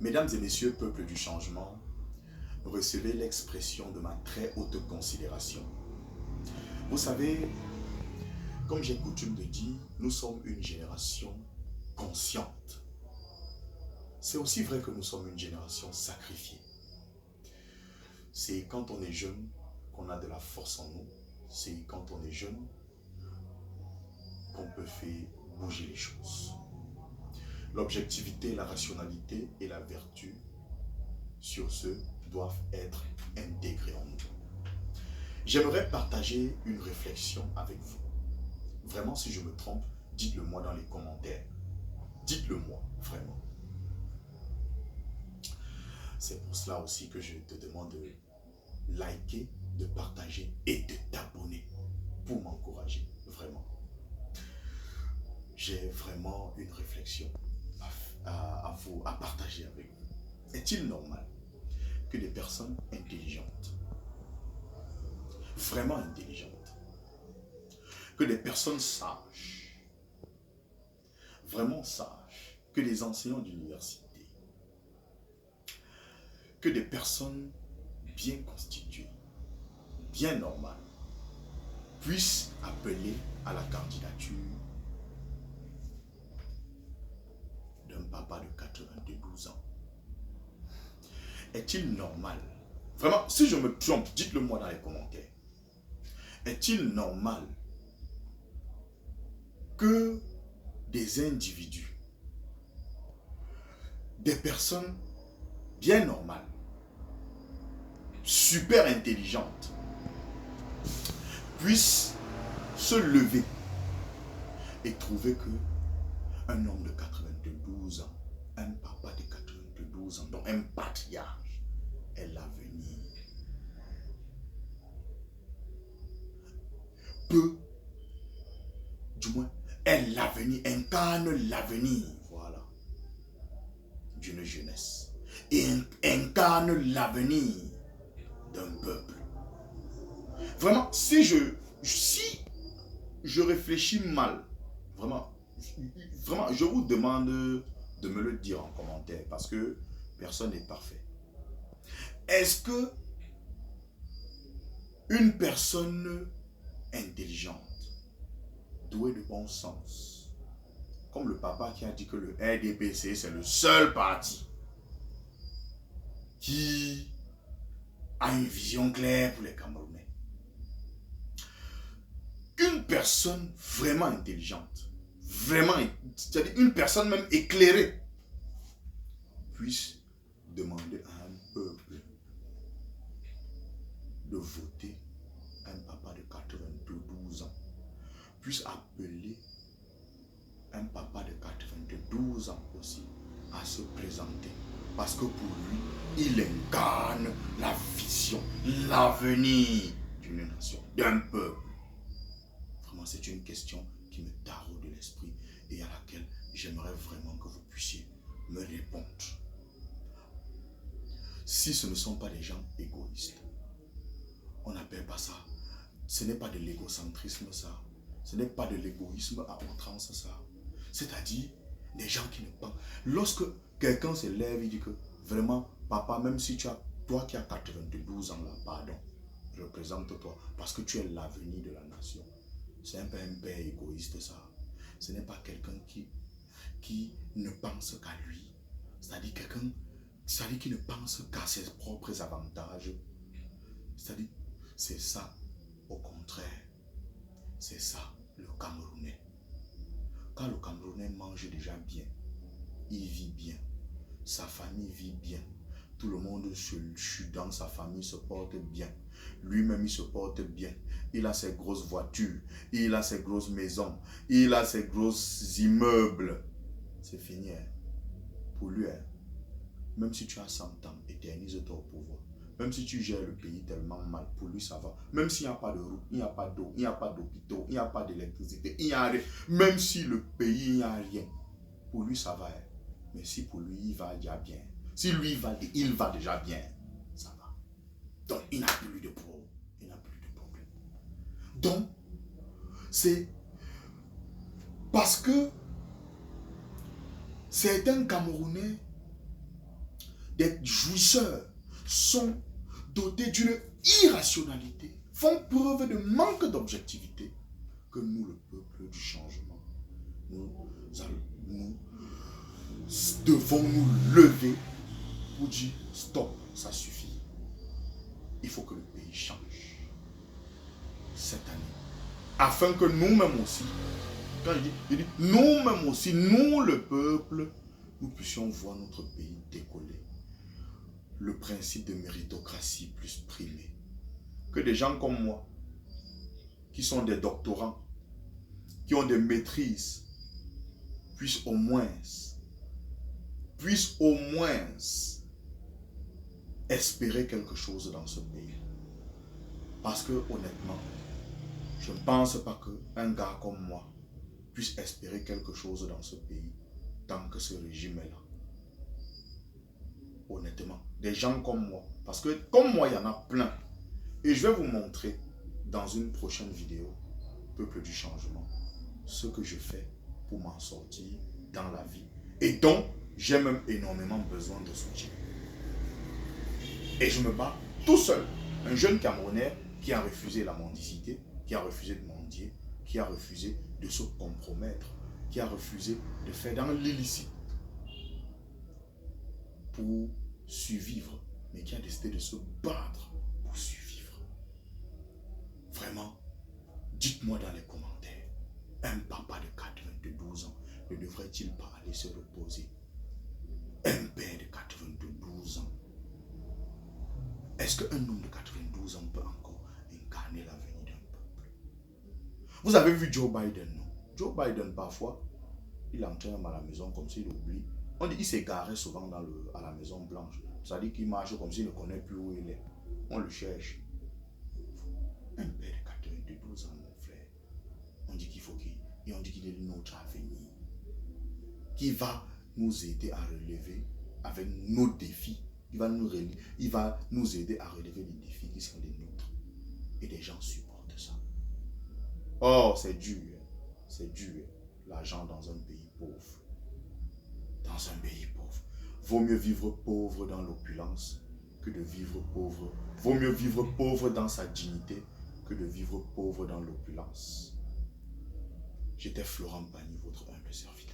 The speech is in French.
Mesdames et messieurs, peuple du changement, recevez l'expression de ma très haute considération. Vous savez, comme j'ai coutume de dire, nous sommes une génération consciente. C'est aussi vrai que nous sommes une génération sacrifiée. C'est quand on est jeune qu'on a de la force en nous. C'est quand on est jeune qu'on peut faire bouger les choses. L'objectivité, la rationalité et la vertu, sur ce, doivent être intégrées en nous. J'aimerais partager une réflexion avec vous. Vraiment, si je me trompe, dites-le moi dans les commentaires. Dites-le moi, vraiment. C'est pour cela aussi que je te demande de liker, de partager et de t'abonner pour m'encourager, vraiment. J'ai vraiment une réflexion à partager avec vous. Est-il normal que des personnes intelligentes, vraiment intelligentes, que des personnes sages, vraiment sages, que des enseignants d'université, que des personnes bien constituées, bien normales, puissent appeler à la candidature d'un papa de 92 ans? Est-il normal? Vraiment, si je me trompe, dites-le moi dans les commentaires. Est-il normal que des individus, des personnes bien normales, super intelligentes, puissent se lever et trouver que un homme de 92 ans, un papa de 92 ans, donc un patriarche, est l'avenir, peut, du moins, est l'avenir, incarne l'avenir, voilà, d'une jeunesse, et incarne l'avenir d'un peuple. Vraiment, si je réfléchis mal, vraiment, je vous demande de me le dire en commentaire parce que personne n'est parfait. Est-ce que une personne intelligente, douée de bon sens, comme le papa qui a dit que le RDPC c'est le seul parti qui a une vision claire pour les Camerounais, qu'une personne vraiment intelligente, vraiment, c'est-à-dire une personne même éclairée, puisse demander à un peuple de voter un papa de 92 ans, puisse appeler un papa de 92 ans aussi à se présenter. Parce que pour lui, il incarne la vision, l'avenir d'une nation, d'un peuple. Vraiment, c'est une question qui me taraude de l'esprit et à laquelle j'aimerais vraiment que vous puissiez me répondre. Si ce ne sont pas des gens égoïstes, on n'appelle pas ça. Ce n'est pas de l'égocentrisme ça. Ce n'est pas de l'égoïsme à outrance ça. C'est-à-dire des gens qui ne pensent. Lorsque quelqu'un se lève et dit que vraiment, papa, même si toi qui as 92 ans là, pardon, représente-toi parce que tu es l'avenir de la nation. C'est un peu un père égoïste ça. Ce n'est pas quelqu'un qui ne pense qu'à lui. C'est-à-dire quelqu'un qui ne pense qu'à ses propres avantages. C'est-à-dire, c'est ça, au contraire. C'est ça, le Camerounais. Quand le Camerounais mange déjà bien, il vit bien, sa famille vit bien, tout le monde dans sa famille se porte bien, lui-même il se porte bien, il a ses grosses voitures, il a ses grosses maisons, il a ses gros immeubles. C'est fini, hein? Pour lui, hein? Même si tu as 100 ans, éternise-toi au pouvoir. Même si tu gères le pays tellement mal, pour lui ça va. Même s'il n'y a pas de route, il n'y a pas d'eau, il n'y a pas d'hôpitaux, il n'y a pas d'électricité, il n'y a rien. Même si le pays, il n'y a rien, pour lui ça va. Hein? Mais si pour lui, il va déjà bien. Si lui, il va déjà bien, ça va. Donc, il n'a plus de problème. Il n'a plus de problème. Donc, c'est parce que certains Camerounais des jouisseurs sont dotés d'une irrationalité, font preuve de manque d'objectivité, que nous, le peuple du changement, nous devons nous lever pour dire stop, ça suffit. Il faut que le pays change cette année. Afin que nous-mêmes aussi, quand il dit nous-mêmes aussi, nous le peuple, nous puissions voir notre pays décoller. Le principe de méritocratie plus primé. Que des gens comme moi, qui sont des doctorants, qui ont des maîtrises, puissent au moins espérer quelque chose dans ce pays. Parce que honnêtement, je ne pense pas qu'un gars comme moi puisse espérer quelque chose dans ce pays tant que ce régime est là. Honnêtement, des gens comme moi, parce que comme moi, il y en a plein. Et je vais vous montrer dans une prochaine vidéo, Peuple du Changement, ce que je fais pour m'en sortir dans la vie. Et dont j'ai même énormément besoin de soutien. Et je me bats tout seul. Un jeune Camerounais qui a refusé la mendicité, qui a refusé de mendier, qui a refusé de se compromettre, qui a refusé de faire dans l'illicite pour survivre, mais qui a décidé de se battre pour survivre. Vraiment, dites-moi dans les commentaires, un papa de 92 ans ne devrait-il pas aller se reposer? Un père de 92 ans, est-ce qu'un homme de 92 ans peut encore incarner l'avenir d'un peuple? Vous avez vu Joe Biden, non? Joe Biden, parfois, il entraîne à la maison comme s'il oublie. On dit qu'il s'est garé souvent à la Maison Blanche. C'est-à-dire qu'il marche comme s'il ne connaît plus où il est. On le cherche. Un père de 92 ans, mon frère. On dit qu'il faut qu'il... Et on dit qu'il est notre avenir. Qui va nous aider à relever avec nos défis. Il va nous aider à relever les défis qui sont les nôtres. Et les gens supportent ça. Oh, c'est dur. C'est dur. L'argent dans un pays pauvre. Dans un pays pauvre. Vaut mieux vivre pauvre dans l'opulence que de vivre pauvre. Vaut mieux vivre pauvre dans sa dignité que de vivre pauvre dans l'opulence. J'étais Florent Pagny, votre humble serviteur.